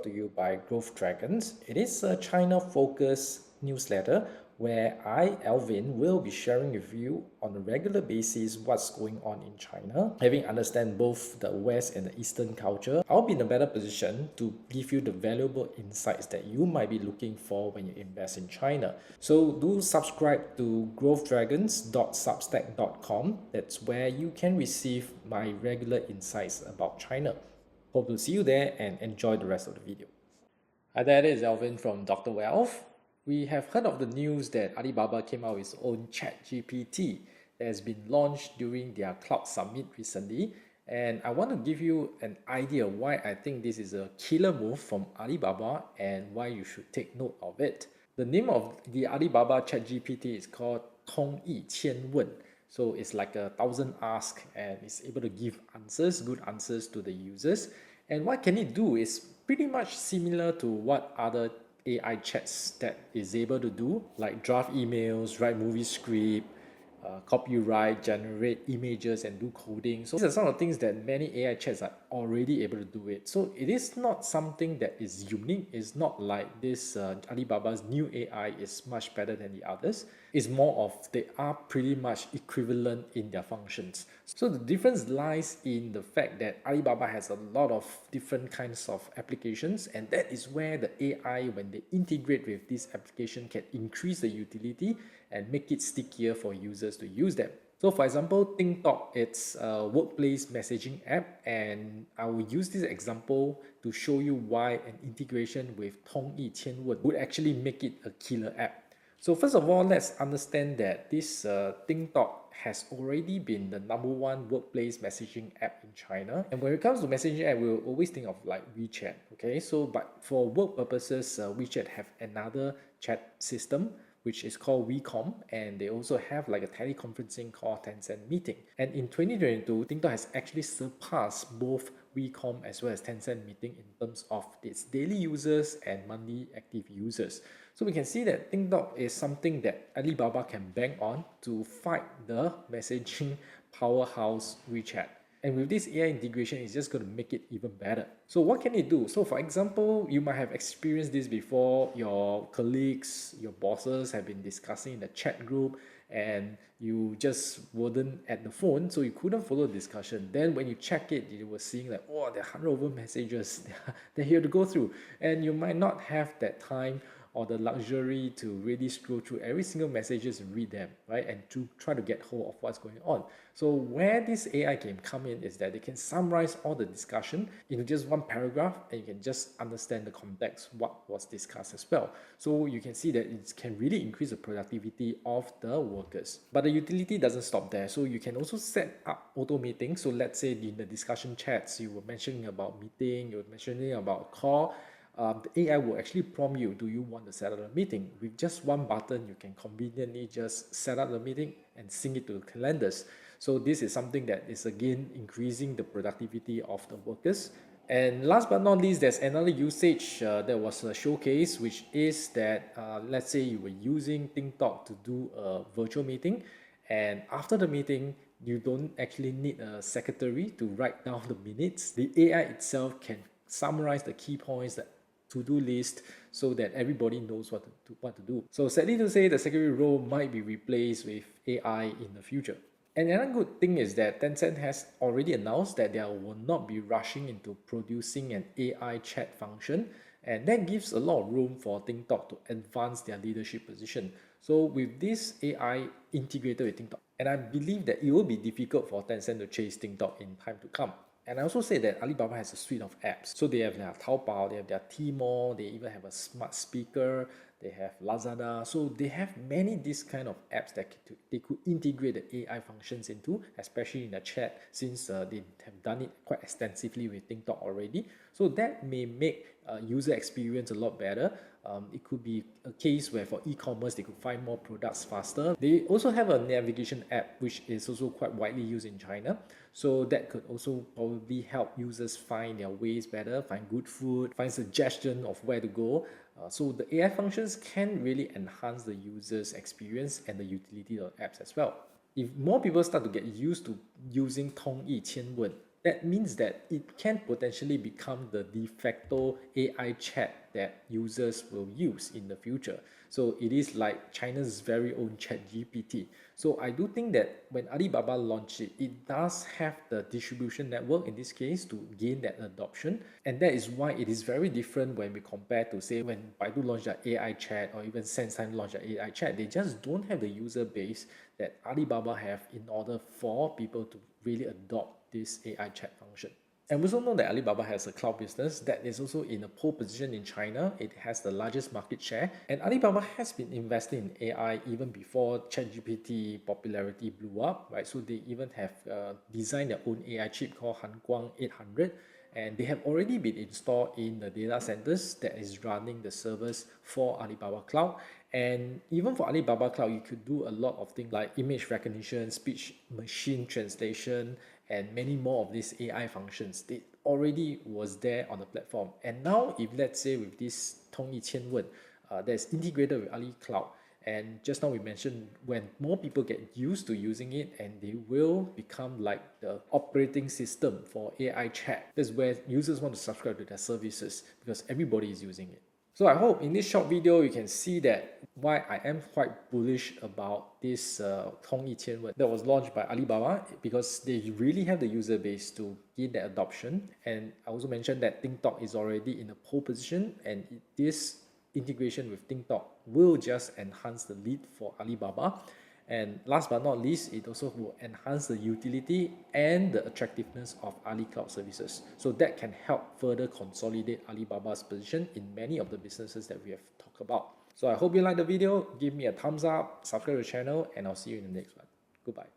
brought to you by Growth Dragons. It is a China-focused newsletter where I, Alvin, will be sharing with you on a regular basis what's going on in China. Having understand both the West and the Eastern culture, I'll be in a better position to give you the valuable insights that you might be looking for when you invest in China. So do subscribe to growthdragons.substack.com. That's where you can receive my regular insights about China. Hope to see you there and enjoy the rest of the video. Hi there, this is Alvin from Dr. Wealth. We have heard of the news that Alibaba came out with its own ChatGPT that has been launched during their cloud summit recently. And I want to give you an idea why I think this is a killer move from Alibaba and why you should take note of it. The name of the Alibaba ChatGPT is called Tongyi Qianwen. So it's like 1,000 asks and it's able to give answers, good answers to the users. And what can it do is pretty much similar to what other AI chats that is able to do, like draft emails, write movie script, copyright, generate images and do coding. So these are some of the things that many AI chats are already able to do it. So it is not something that is unique. It's not like this Alibaba's new AI is much better than the others. It's more of they are pretty much equivalent in their functions. So the difference lies in the fact that Alibaba has a lot of different kinds of applications, and that is where the AI, when they integrate with this application, can increase the utility and make it stickier for users to use them. So for example, DingTalk, it's a workplace messaging app, and I will use this example to show you why an integration with Tongyi Qianwen would actually make it a killer app. So first of all, let's understand that this DingTalk has already been the #1 workplace messaging app in China. And when it comes to messaging app, we'll always think of like WeChat, okay? So, but for work purposes, WeChat have another chat system, which is called WeCom, and they also have like a teleconferencing called Tencent Meeting. And in 2022, DingTalk has actually surpassed both WeCom as well as Tencent Meeting in terms of its daily users and monthly active users. So we can see that DingTalk is something that Alibaba can bank on to fight the messaging powerhouse WeChat. And with this AI integration, it's just going to make it even better. So what can it do? So for example, you might have experienced this before. Your colleagues, your bosses have been discussing in the chat group and you just weren't at the phone, so you couldn't follow the discussion. Then when you check it, you were seeing like, oh, there are 100 over messages that you have to go through. And you might not have that time or the luxury to really scroll through every single messages and read them, right? And to try to get hold of what's going on. So where this AI can come in is that they can summarize all the discussion into just one paragraph, and you can just understand the context, what was discussed as well. So you can see that it can really increase the productivity of the workers. But the utility doesn't stop there. So you can also set up auto meetings. So let's say in the discussion chats, you were mentioning about meeting, you were mentioning about call, the AI will actually prompt you, do you want to set up a meeting? With just one button, you can conveniently just set up the meeting and sync it to the calendars. So this is something that is again increasing the productivity of the workers. And last but not least, there's another usage that was a showcase, which is that let's say you were using DingTalk to do a virtual meeting, and after the meeting, you don't actually need a secretary to write down the minutes. The AI itself can summarize the key points, the to-do list, so that everybody knows what to do. So sadly to say, the secretary role might be replaced with AI in the future. And another good thing is that Tencent has already announced that they will not be rushing into producing an AI chat function, and that gives a lot of room for DingTalk to advance their leadership position. So with this AI integrated with DingTalk, and I believe that it will be difficult for Tencent to chase DingTalk in time to come. And I also say that Alibaba has a suite of apps. So they have their Taobao, they have their Tmall, they even have a smart speaker, they have Lazada. So they have many these kind of apps that they could integrate the AI functions into, especially in the chat, since they have done it quite extensively with DingTalk already. So that may make user experience a lot better. It could be a case where for e-commerce, they could find more products faster. They also have a navigation app, which is also quite widely used in China. So that could also probably help users find their ways better, find good food, find suggestion of where to go. So the AI functions can really enhance the user's experience and the utility of apps as well. If more people start to get used to using Tongyi Qianwen, That means that it can potentially become the de facto AI chat that users will use in the future. So it is like China's very own ChatGPT. So I do think that when Alibaba launched it, it does have the distribution network in this case to gain that adoption. And that is why it is very different when we compare to say when Baidu launched their AI chat or even Sense launched their AI chat. They just don't have the user base that Alibaba have in order for people to really adopt this AI chat function. And we also know that Alibaba has a cloud business that is also in a pole position in China. It has the largest market share. And Alibaba has been investing in AI even before ChatGPT popularity blew up, right? So they even have designed their own AI chip called Hanguang 800. And they have already been installed in the data centers that is running the servers for Alibaba Cloud. And even for Alibaba Cloud, you could do a lot of things like image recognition, speech machine translation, and many more of these AI functions. It already was there on the platform. And now, if let's say with this Tongyi Qianwen that's integrated with Ali Cloud, and just now we mentioned when more people get used to using it and they will become like the operating system for AI chat. That's where users want to subscribe to their services because everybody is using it. So I hope in this short video you can see that why I am quite bullish about this Tongyi Qianwen that was launched by Alibaba because they really have the user base to gain that adoption. And I also mentioned that DingTalk is already in a pole position, and this integration with DingTalk will just enhance the lead for Alibaba. And last but not least, it also will enhance the utility and the attractiveness of Ali Cloud services. So that can help further consolidate Alibaba's position in many of the businesses that we have talked about. So I hope you liked the video. Give me a thumbs up, subscribe to the channel, and I'll see you in the next one. Goodbye.